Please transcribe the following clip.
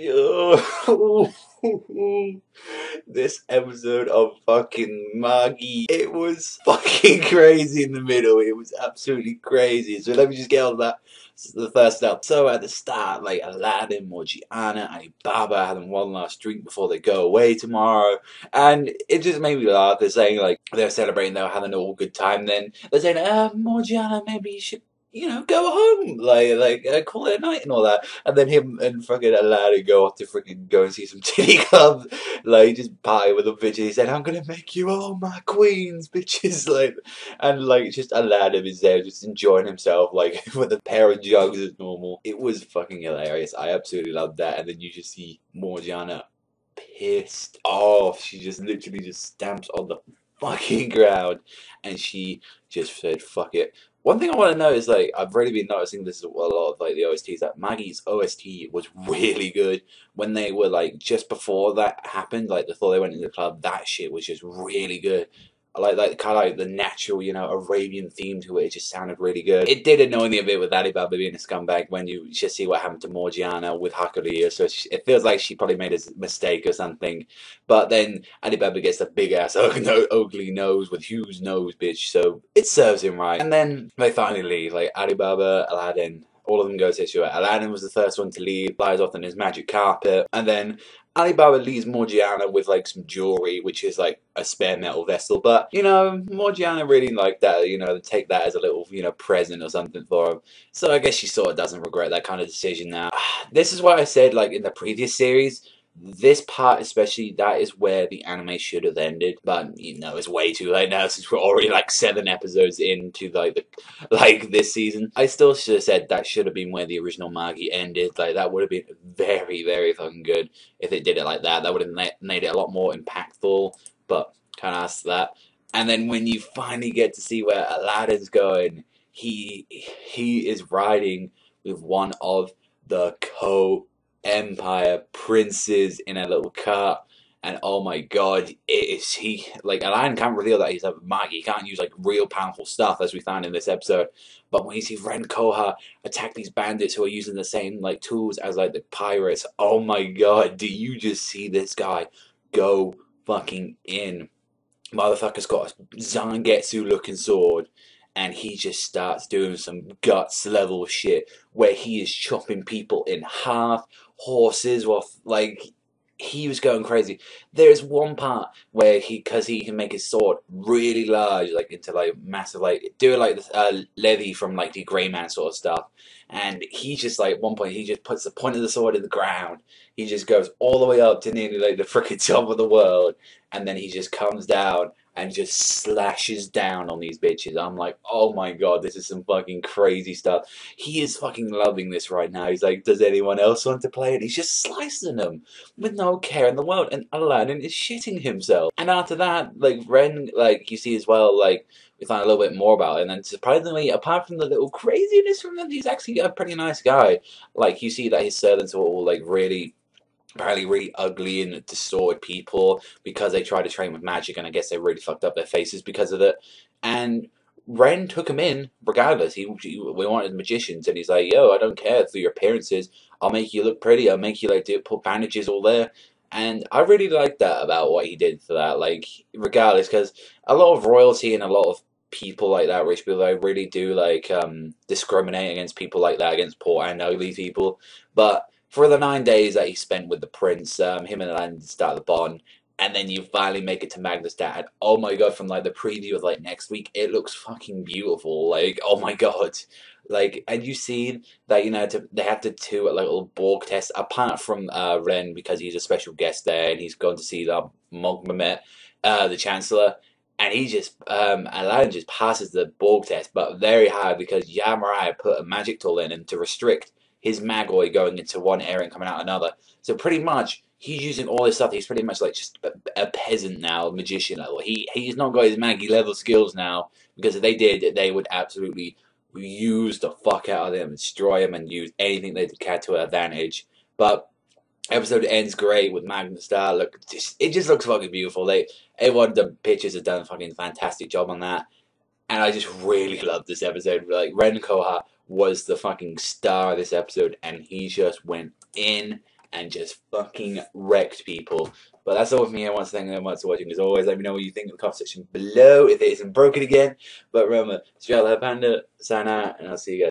Yo, this episode of fucking Magi, it was fucking crazy in the middle. It was absolutely crazy. So let me just get on that. The first up. So at the start, like Aladdin, Morgiana, Alibaba having one last drink before they go away tomorrow, and it just made me laugh. They're saying like they're celebrating, they're having all good time. Then they're saying, Morgiana, maybe you should, go home, call it a night and all that. And then him and fucking Aladdin go off to freaking go and see some titty club, like just party with the bitches. He said, "I'm gonna make you all my queens, bitches," and just Aladdin is there just enjoying himself, like with a pair of jugs as normal. It was fucking hilarious. I absolutely loved that. And then you just see Morgiana pissed off. She just literally just stamps on the fucking ground, and she just said, "Fuck it." One thing I want to know is, like, I've really been noticing this a lot of, like, the OSTs, that Maggie's OST was really good. When they were, like, just before that happened, like, before they went into the club, that shit was just really good. I like kind of like the natural, Arabian theme to it. It just sounded really good. It did annoy me a bit with Alibaba being a scumbag when you just see what happened to Morgiana with Hakulia. So it feels like she probably made a mistake or something. But then Alibaba gets a big ass ugly nose with Hugh's nose, bitch. So it serves him right. And then they finally leave. Like Alibaba, Aladdin, all of them go to issue. Aladdin was the first one to leave, flies off on his magic carpet, and then Alibaba leaves Morgiana with like some jewelry, which is like a spare metal vessel. But Morgiana really liked that. To take that as a little present or something for him. So I guess she sort of doesn't regret that kind of decision now. This is what I said like in the previous series. This part especially, that is where the anime should have ended, but it's way too late now since we're already like 7 episodes into this season. I still should have said that should have been where the original Magi ended. Like that would have been very, very fucking good if it did it like that. That would have made it a lot more impactful, but kind of asked that. And then when you finally get to see where Aladdin's going, he is riding with one of the Empire princes in a little cart, and oh my god, Aladdin can't reveal that he's a Magi. He can't use like real powerful stuff as we found in this episode. But when you see Ren KOUHA attack these bandits who are using the same like tools as like the pirates, oh my god, do you just see this guy go fucking in? Motherfucker's got a Zangetsu looking sword, and he just starts doing some guts level shit where he is chopping people in half, horses, he was going crazy. There's one part where because he can make his sword really large, like into like massive, like do it like this Levi from like the Grey Man sort of stuff. And he just like at one point he just puts the point of the sword in the ground. He just goes all the way up to nearly like the freaking top of the world, and then he just comes down and just slashes down on these bitches. I'm like, oh my god, this is some fucking crazy stuff. He is fucking loving this right now. He's like, does anyone else want to play it? He's just slicing them with no care in the world, and Aladdin is shitting himself. And after that, like Ren, like you see as well, like we find a little bit more about it, and then surprisingly, apart from the little craziness from him, he's actually a pretty nice guy. Like you see that his servants are all like apparently really ugly and distorted people because they tried to train with magic, and I guess they really fucked up their faces because of it. And Ren took him in regardless. We wanted magicians, and he's like, "Yo, I don't care for your appearances. I'll make you look pretty. I'll make you put bandages all there." And I really like that about what he did for that. Like, regardless, because a lot of royalty and a lot of people like that, rich people, they really do discriminate against people like that, against poor and ugly people. But for the 9 days that he spent with the prince, him and Aladdin start the bond, and then you finally make it to Magnusstad. And oh my god, from like the preview of like next week, it looks fucking beautiful. Like, oh my god, and you see that they have to do a little Borg test apart from Ren, because he's a special guest there, and he's going to see the Mogmamet, the Chancellor. And Aladdin just passes the Borg test, but very hard because Yamarai put a magic tool in him to restrict his Magoi going into one area and coming out another. So pretty much, he's using all this stuff. He's pretty much like just a peasant now, magician level. He's not got his Maggie level skills now, because if they did, they would absolutely use the fuck out of them, destroy him, and use anything they can to advantage. But episode ends great with Magnusstad. Look, it just looks fucking beautiful. Everyone, the pictures have done a fucking fantastic job on that. And I just really love this episode. Like, Ren KOUHA was the fucking star of this episode, and he just went in and just fucking wrecked people. But that's all from me. I want to thank you so much for watching. As always, let me know what you think in the comment section below if it isn't broken again. But remember, Savagezweipanda, sign out, and I'll see you guys.